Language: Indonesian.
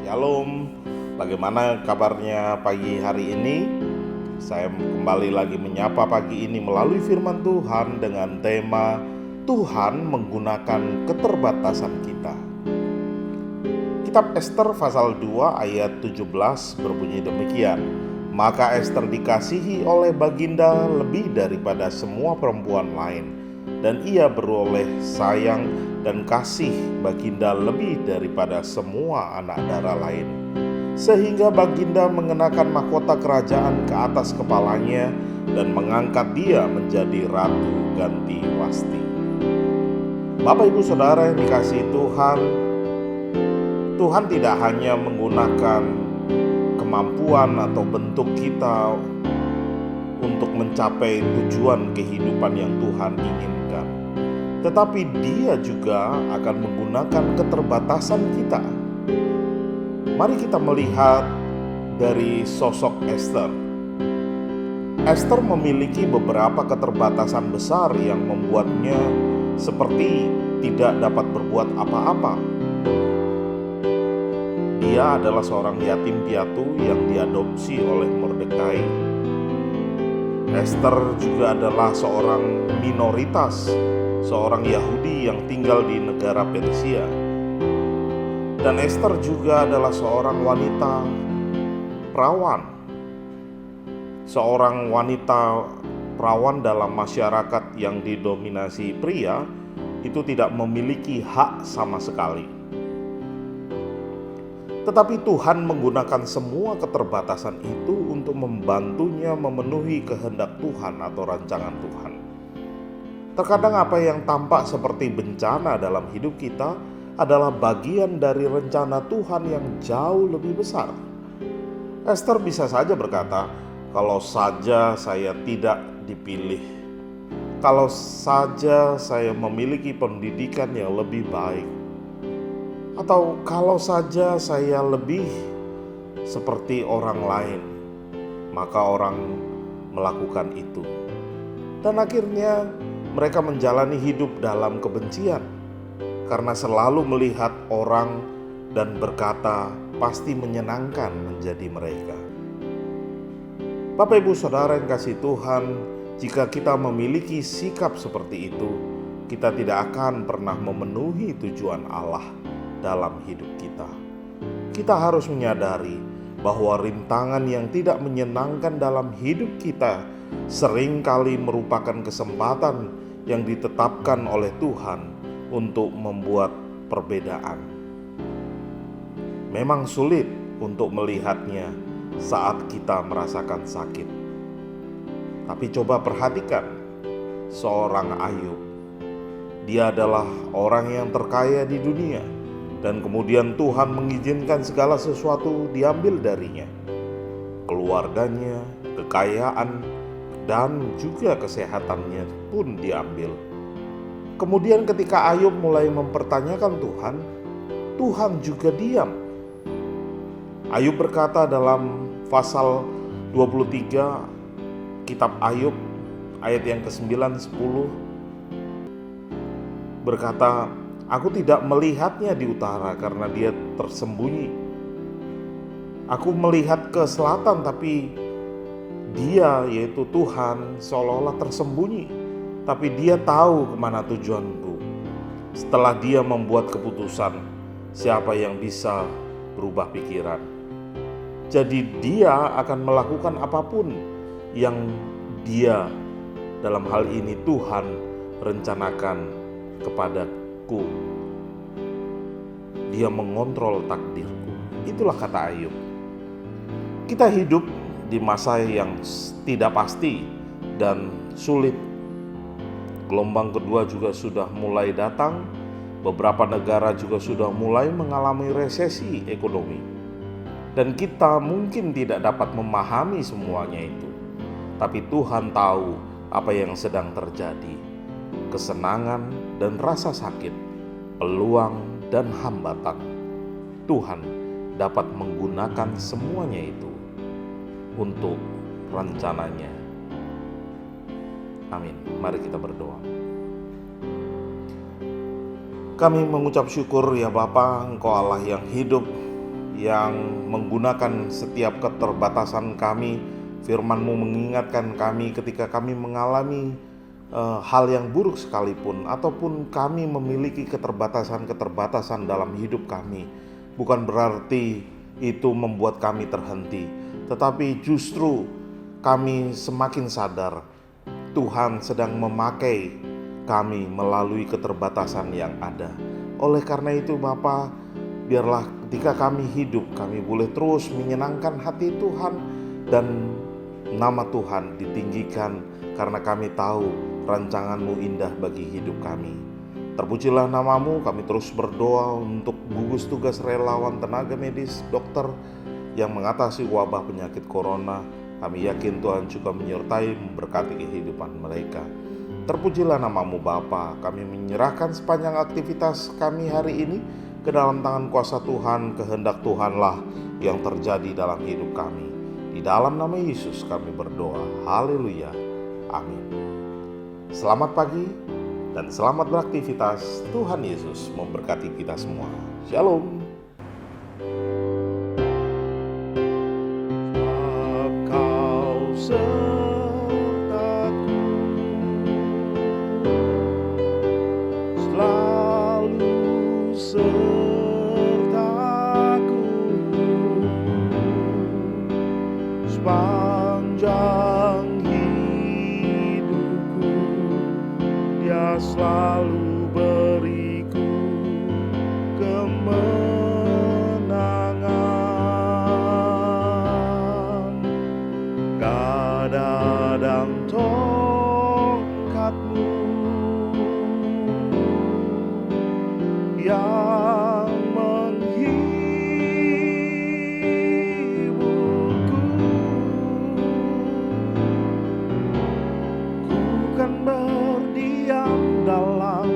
Shalom, bagaimana kabarnya pagi hari ini? Saya kembali lagi menyapa pagi ini melalui firman Tuhan dengan tema Tuhan menggunakan keterbatasan kita. Kitab Ester pasal 2 ayat 17 berbunyi demikian. Maka Ester dikasihi oleh baginda lebih daripada semua perempuan lain, dan ia beroleh sayang dan kasih baginda lebih daripada semua anak dara lain. Sehingga baginda mengenakan mahkota kerajaan ke atas kepalanya dan mengangkat dia menjadi ratu ganti Wasti. Bapak ibu saudara yang dikasihi Tuhan, Tuhan tidak hanya menggunakan kemampuan atau bentuk kita untuk mencapai tujuan kehidupan yang Tuhan inginkan, tetapi Dia juga akan menggunakan keterbatasan kita. Mari kita melihat dari sosok Ester. Ester memiliki beberapa keterbatasan besar yang membuatnya seperti tidak dapat berbuat apa-apa. Dia adalah seorang yatim piatu yang diadopsi oleh Mordekai. Ester juga adalah seorang minoritas, seorang Yahudi yang tinggal di negara Persia. Dan Ester juga adalah seorang wanita perawan. Seorang wanita perawan dalam masyarakat yang didominasi pria itu tidak memiliki hak sama sekali. Tetapi Tuhan menggunakan semua keterbatasan itu untuk membantunya memenuhi kehendak Tuhan atau rancangan Tuhan. Terkadang apa yang tampak seperti bencana dalam hidup kita adalah bagian dari rencana Tuhan yang jauh lebih besar. Ester bisa saja berkata, kalau saja saya tidak dipilih, kalau saja saya memiliki pendidikan yang lebih baik, atau kalau saja saya lebih seperti orang lain, maka orang melakukan itu. Dan akhirnya mereka menjalani hidup dalam kebencian karena selalu melihat orang dan berkata pasti menyenangkan menjadi mereka. Bapak ibu saudara yang kasih Tuhan, jika kita memiliki sikap seperti itu, kita tidak akan pernah memenuhi tujuan Allah dalam hidup kita. Kita harus menyadari bahwa rintangan yang tidak menyenangkan dalam hidup kita seringkali merupakan kesempatan yang ditetapkan oleh Tuhan untuk membuat perbedaan. Memang sulit untuk melihatnya saat kita merasakan sakit. Tapi coba perhatikan seorang Ayub. Dia adalah orang yang terkaya di dunia, dan kemudian Tuhan mengizinkan segala sesuatu diambil darinya. Keluarganya, kekayaan, dan juga kesehatannya pun diambil. Kemudian ketika Ayub mulai mempertanyakan Tuhan, Tuhan juga diam. Ayub berkata dalam pasal 23 kitab Ayub ayat yang ke-9, 10 berkata, aku tidak melihatnya di utara karena dia tersembunyi. Aku melihat ke selatan tapi dia, yaitu Tuhan, seolah-olah tersembunyi. Tapi dia tahu kemana tujuanku. Setelah dia membuat keputusan, siapa yang bisa berubah pikiran? Jadi dia akan melakukan apapun yang dia, dalam hal ini Tuhan, rencanakan kepadaku. Dia mengontrol takdirku. Itulah kata Ayub. Kita hidup di masa yang tidak pasti dan sulit. Gelombang kedua juga sudah mulai datang. Beberapa negara juga sudah mulai mengalami resesi ekonomi. Dan kita mungkin tidak dapat memahami semuanya itu. Tapi Tuhan tahu apa yang sedang terjadi. Kesenangan dan rasa sakit, peluang dan hambatan. Tuhan dapat menggunakan semuanya itu untuk rencananya. Amin. Mari kita berdoa. Kami mengucap syukur ya Bapa, Engkau Allah yang hidup, yang menggunakan setiap keterbatasan kami. Firman-Mu mengingatkan kami ketika kami mengalami hal yang buruk sekalipun, ataupun kami memiliki keterbatasan-keterbatasan dalam hidup kami. Bukan berarti itu membuat kami terhenti, tetapi justru kami semakin sadar Tuhan sedang memakai kami melalui keterbatasan yang ada. Oleh karena itu Bapa, biarlah ketika kami hidup, kami boleh terus menyenangkan hati Tuhan, dan nama Tuhan ditinggikan karena kami tahu rancangan-Mu indah bagi hidup kami. Terpujilah nama-Mu. Kami terus berdoa untuk gugus tugas relawan tenaga medis, dokter yang mengatasi wabah penyakit corona. Kami yakin Tuhan juga menyertai memberkati kehidupan mereka. Terpujilah nama-Mu Bapa. Kami menyerahkan sepanjang aktivitas kami hari ini ke dalam tangan kuasa Tuhan. Kehendak Tuhanlah yang terjadi dalam hidup kami. Di dalam nama Yesus kami berdoa. Haleluya. Amin. Selamat pagi dan selamat beraktivitas. Tuhan Yesus memberkati kita semua. Shalom. Kau sertaku, selalu sertaku, sepanjang hidupku. Dia selalu beriku kemenangan. Gada dan tongkat-Mu yang menghiburku, ku kan berdiam dalam